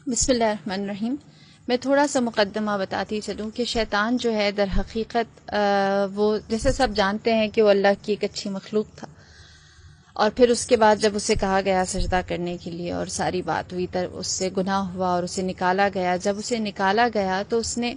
بسم اللہ الرحمن الرحیم۔ میں تھوڑا سا مقدمہ بتاتی چلوں کہ شیطان جو ہے در حقیقت وہ جیسے سب جانتے ہیں کہ وہ اللہ کی ایک اچھی مخلوق تھا، اور پھر اس کے بعد جب اسے کہا گیا سجدہ کرنے کے لیے اور ساری بات ہوئی تب اس سے گناہ ہوا اور اسے نکالا گیا۔ جب اسے نکالا گیا تو اس نے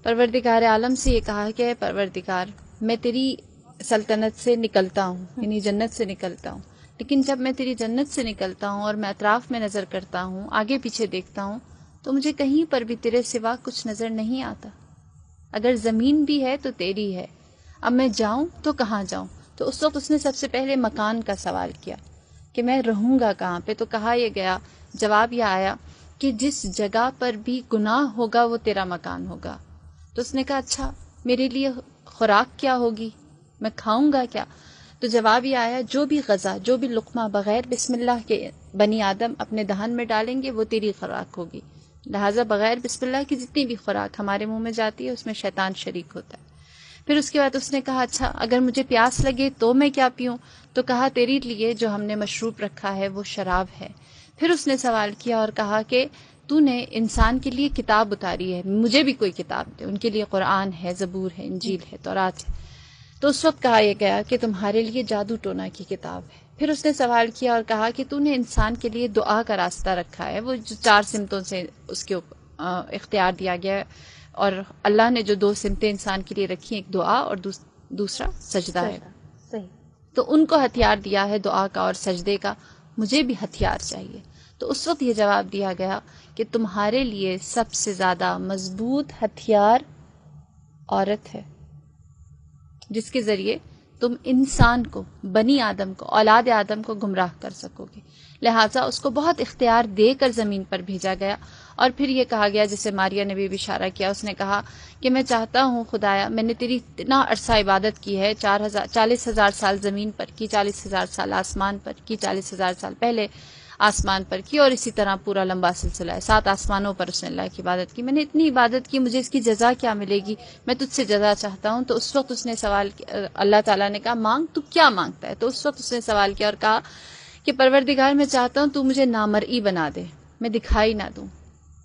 پروردگار عالم سے یہ کہا کہ اے پروردگار، میں تیری سلطنت سے نکلتا ہوں، یعنی جنت سے نکلتا ہوں، لیکن جب میں تیری جنت سے نکلتا ہوں اور میں اطراف میں نظر کرتا ہوں، آگے پیچھے دیکھتا ہوں، تو مجھے کہیں پر بھی تیرے سوا کچھ نظر نہیں آتا۔ اگر زمین بھی ہے تو تیری ہے، اب میں جاؤں تو کہاں جاؤں؟ تو اس وقت اس نے سب سے پہلے مکان کا سوال کیا کہ میں رہوں گا کہاں پہ؟ تو کہا یہ گیا، جواب یہ آیا کہ جس جگہ پر بھی گناہ ہوگا وہ تیرا مکان ہوگا۔ تو اس نے کہا اچھا میرے لیے خوراک کیا ہوگی، میں کھاؤں گا کیا؟ تو جواب یہ آیا جو بھی غذا، جو بھی لقمہ بغیر بسم اللہ کے بنی آدم اپنے دہن میں ڈالیں گے وہ تیری خوراک ہوگی، لہٰذا بغیر بسم اللہ کی جتنی بھی خوراک ہمارے منہ میں جاتی ہے اس میں شیطان شریک ہوتا ہے۔ پھر اس کے بعد اس نے کہا اچھا اگر مجھے پیاس لگے تو میں کیا پیوں؟ تو کہا تیری لیے جو ہم نے مشروب رکھا ہے وہ شراب ہے۔ پھر اس نے سوال کیا اور کہا کہ تو نے انسان کے لیے کتاب اتاری ہے، مجھے بھی کوئی کتاب دے۔ ان کے لیے قرآن ہے، زبور ہے، انجیل ہے، تورات ہے۔ تو اس وقت کہا یہ گیا کہ تمہارے لیے جادو ٹونا کی کتاب ہے۔ پھر اس نے سوال کیا اور کہا کہ تو نے انسان کے لیے دعا کا راستہ رکھا ہے، وہ جو 4 سمتوں سے اس کے اختیار دیا گیا ہے، اور اللہ نے جو 2 سمتیں انسان کے لیے رکھی، ایک دعا اور دوسرا سجدہ ہے، صحیح۔ تو ان کو ہتھیار دیا ہے دعا کا اور سجدے کا، مجھے بھی ہتھیار چاہیے۔ تو اس وقت یہ جواب دیا گیا کہ تمہارے لیے سب سے زیادہ مضبوط ہتھیار عورت ہے، جس کے ذریعے تم انسان کو، بنی آدم کو، اولاد آدم کو گمراہ کر سکو گے، لہٰذا اس کو بہت اختیار دے کر زمین پر بھیجا گیا۔ اور پھر یہ کہا گیا، جسے ماریہ نے بھی اشارہ کیا، اس نے کہا کہ میں چاہتا ہوں خدایا، میں نے تیری اتنا عرصہ عبادت کی ہے، 40,000 سال زمین پر کی، 40,000 سال آسمان پر کی، 40,000 سال پہلے آسمان پر کی، اور اسی طرح پورا لمبا سلسلہ ہے، 7 آسمانوں پر اس نے اللہ کی عبادت کی، میں نے اتنی عبادت کی، مجھے اس کی جزا کیا ملے گی؟ میں تجھ سے جزا چاہتا ہوں۔ تو اس وقت اس نے سوال کیا، اللہ تعالیٰ نے کہا مانگ، تو کیا مانگتا ہے؟ تو اس وقت اس نے سوال کیا اور کہا کہ پروردگار میں چاہتا ہوں تو مجھے نامرئی بنا دے، میں دکھائی نہ دوں،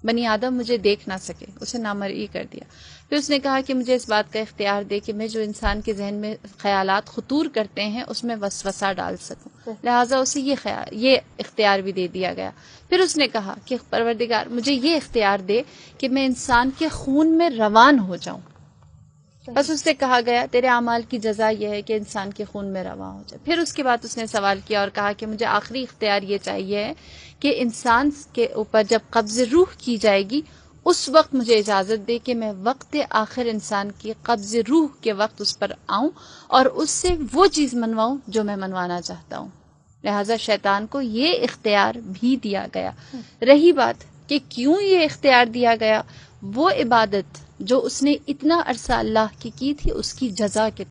بنی آدم مجھے دیکھ نہ سکے، اسے نامرئی کر دیا۔ پھر اس نے کہا کہ مجھے اس بات کا اختیار دے کہ میں جو انسان کے ذہن میں خیالات خطور کرتے ہیں اس میں وسوسہ ڈال سکوں، لہٰذا اسے یہ اختیار بھی دے دیا گیا۔ پھر اس نے کہا کہ پروردگار مجھے یہ اختیار دے کہ میں انسان کے خون میں روان ہو جاؤں۔ بس اس سے کہا گیا تیرے اعمال کی جزا یہ ہے کہ انسان کے خون میں رواں ہو جائے۔ پھر اس کے بعد اس نے سوال کیا اور کہا کہ مجھے آخری اختیار یہ چاہیے ہے کہ انسان کے اوپر جب قبض روح کی جائے گی اس وقت مجھے اجازت دے کہ میں وقت آخر انسان کی قبض روح کے وقت اس پر آؤں اور اس سے وہ چیز منواؤں جو میں منوانا چاہتا ہوں۔ لہٰذا شیطان کو یہ اختیار بھی دیا گیا۔ رہی بات کہ کیوں یہ اختیار دیا گیا، وہ عبادت جو اس نے اتنا عرصہ اللہ کی تھی اس کی جزا کے